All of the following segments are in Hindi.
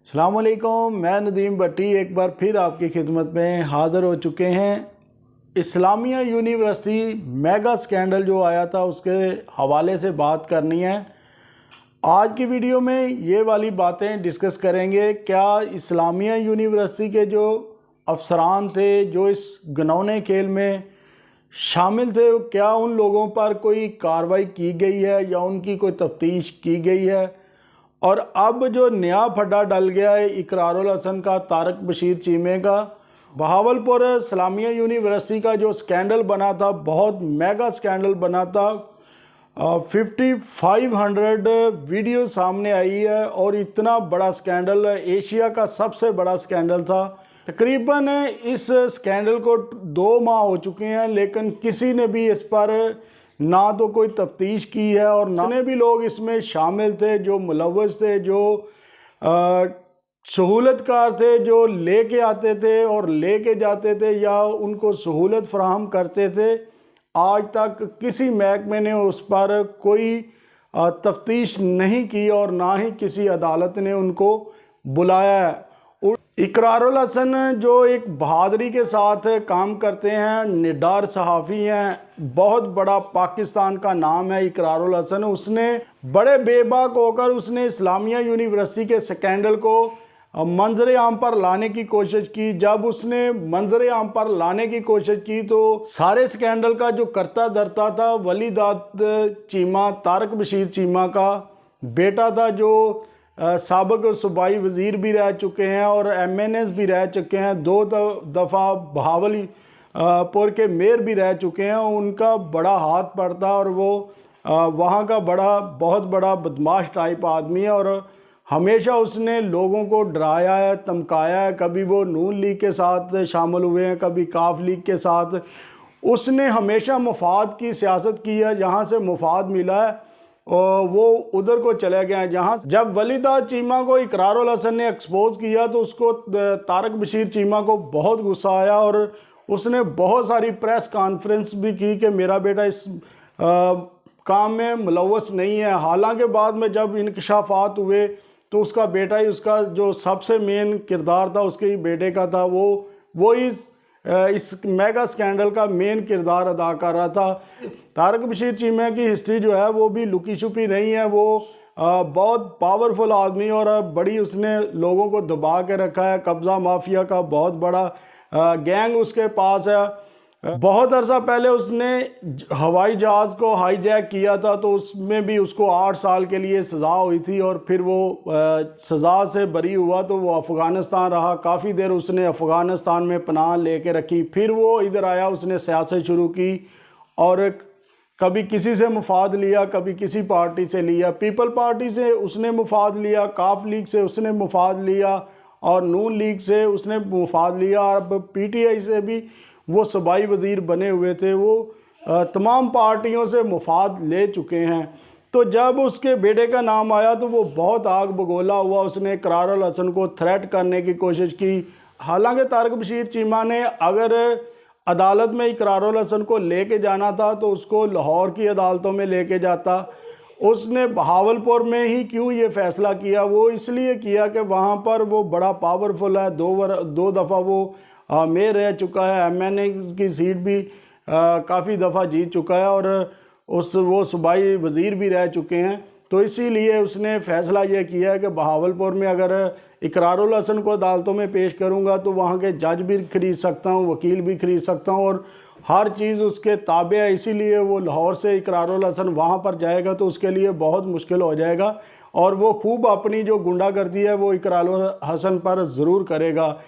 अस्सलामुअलैकुम, मैं नदीम भट्टी एक बार फिर आपकी खिदमत में हाज़िर हो चुके हैं। इस्लामिया यूनिवर्सिटी मेगा स्कैंडल जो आया था उसके हवाले से बात करनी है। आज की वीडियो में ये वाली बातें डिस्कस करेंगे। क्या इस्लामिया यूनिवर्सिटी के जो अफसरान थे जो इस घिनौने खेल में शामिल थे, क्या उन लोगों पर कोई कार्रवाई की गई है या उनकी कोई तफ्तीश की गई है। और अब जो नया फड्डा डल गया है इकरारुल हसन का, तारक बशीर चीमे का, बहावलपुर इस्लामिया यूनिवर्सिटी का जो स्कैंडल बना था, बहुत मेगा स्कैंडल बना था। 5500 वीडियो सामने आई है और इतना बड़ा स्कैंडल, एशिया का सबसे बड़ा स्कैंडल था। तकरीबन इस स्कैंडल को 2 माह हो चुके हैं, लेकिन किसी ने भी इस पर ना तो कोई तफ्तीश की है और ना भी लोग इसमें शामिल थे जो मुलव्वस थे, जो सहूलतकार थे, जो लेके आते थे और लेके जाते थे या उनको सहूलत फराहम करते थे। आज तक किसी महकमे ने उस पर कोई तफ्तीश नहीं की और ना ही किसी अदालत ने उनको बुलाया है। इकरारुल हसन जो एक बहादुरी के साथ काम करते हैं, निडार सहाफ़ी हैं, बहुत बड़ा पाकिस्तान का नाम है इकरारुल हसन। उसने बड़े बेबाक होकर उसने इस्लामिया यूनिवर्सिटी के स्कैंडल को मंजर आम पर लाने की कोशिश की। जब उसने मंजर आम पर लाने की कोशिश की तो सारे स्कैंडल का जो करता धरता था वलीदात चीमा, तारक बशीर चीमा का बेटा था, जो साबिक सूबाई वज़ीर भी रह चुके हैं और MNS भी रह चुके हैं, 2 दफ़ा बहावलपुर के मेयर भी रह चुके हैं। उनका बड़ा हाथ पड़ता और वो वहाँ का बहुत बड़ा बदमाश टाइप आदमी है और हमेशा उसने लोगों को डराया है, धमकाया है। कभी वो नून लीग के साथ शामिल हुए हैं, कभी काफ लीग के साथ। उसने हमेशा मुफाद की सियासत की है, जहाँ से मुफाद मिला है और वो उधर को चले गए हैं। जहाँ जब वलीदात चीमा को इकरारुल हसन ने एक्सपोज किया तो उसको तारक बशीर चीमा को बहुत गुस्सा आया और उसने बहुत सारी प्रेस कॉन्फ्रेंस भी की कि मेरा बेटा इस काम में मुलव्वस नहीं है। हालांकि बाद में जब इंकशाफात हुए तो उसका बेटा ही, उसका जो सबसे मेन किरदार था उसके ही बेटे का था, वो ही इस मेगा स्कैंडल का मेन किरदार अदा कर रहा था। तारक बशीर चीमा की हिस्ट्री जो है वो भी लुकी छुपी नहीं है। वो बहुत पावरफुल आदमी और बड़ी उसने लोगों को दबा के रखा है। कब्ज़ा माफिया का बहुत बड़ा गैंग उसके पास है। बहुत अरसा पहले उसने हवाई जहाज़ को हाईजैक किया था तो उसमें भी उसको 8 साल के लिए सज़ा हुई थी और फिर वो सज़ा से बरी हुआ तो वो अफ़गानिस्तान रहा। काफ़ी देर उसने अफ़गानिस्तान में पनाह लेके रखी, फिर वो इधर आया, उसने सियासत शुरू की और कभी किसी से मुफाद लिया, कभी किसी पार्टी से लिया। पीपल पार्टी से उसने मुफाद लिया, काफ लीग से उसने मुफाद लिया और नून लीग से उसने मुफाद लिया। अब PTI से भी वो सूबाई वज़ीर बने हुए थे। वो तमाम पार्टियों से मुफाद ले चुके हैं। तो जब उसके बेटे का नाम आया तो वो बहुत आग बगोला हुआ। उसने इकरारुल हसन को थ्रेट करने की कोशिश की। हालांकि तारक बशीर चीमा ने अगर अदालत में इकरारुल हसन को लेके जाना था तो उसको लाहौर की अदालतों में लेके जाता। उसने बहावलपुर में ही क्यों ये फ़ैसला किया? वो इसलिए किया कि वहाँ पर वो बड़ा पावरफुल है। 2 दफ़ा वो मेयर रह चुका है, MNS की सीट भी काफ़ी दफ़ा जीत चुका है और वो सूबाई वज़ीर भी रह चुके हैं। तो इसीलिए उसने फ़ैसला ये किया है कि बहावलपुर में अगर इकरारुल हसन को अदालतों में पेश करूँगा तो वहाँ के जज भी ख़रीद सकता हूँ, वकील भी ख़रीद सकता हूँ और हर चीज़ उसके ताबे है। इसीलिए वो लाहौर से इकरारुल हसन वहाँ पर जाएगा तो उसके लिए बहुत मुश्किल हो जाएगा और वो खूब अपनी जो गुंडागर्दी है वो इकरारुल हसन पर ज़रूर करेगा।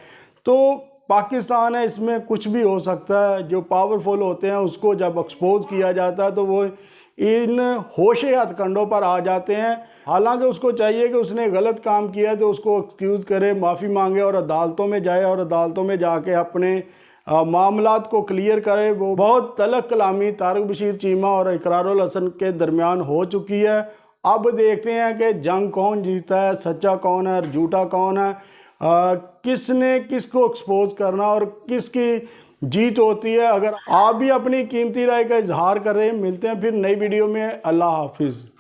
तो पाकिस्तान है, इसमें कुछ भी हो सकता है। जो पावरफुल होते हैं उसको जब एक्सपोज किया जाता है तो वो इन होशे हथकंडों पर आ जाते हैं। हालांकि उसको चाहिए कि उसने गलत काम किया तो उसको एक्सक्यूज़ करे, माफ़ी मांगे और अदालतों में जाए और अदालतों में जाके अपने मामलात को क्लियर करे। वो बहुत तलख कलामी तारक बशीर चीमा और इकरारुल हसन के दरमियान हो चुकी है। अब देखते हैं कि जंग कौन जीता है, सच्चा कौन है और झूठा कौन है, किसने किसको एक्सपोज करना और किसकी जीत होती है। अगर आप भी अपनी कीमती राय का इजहार करें। मिलते हैं फिर नई वीडियो में। अल्लाह हाफिज़।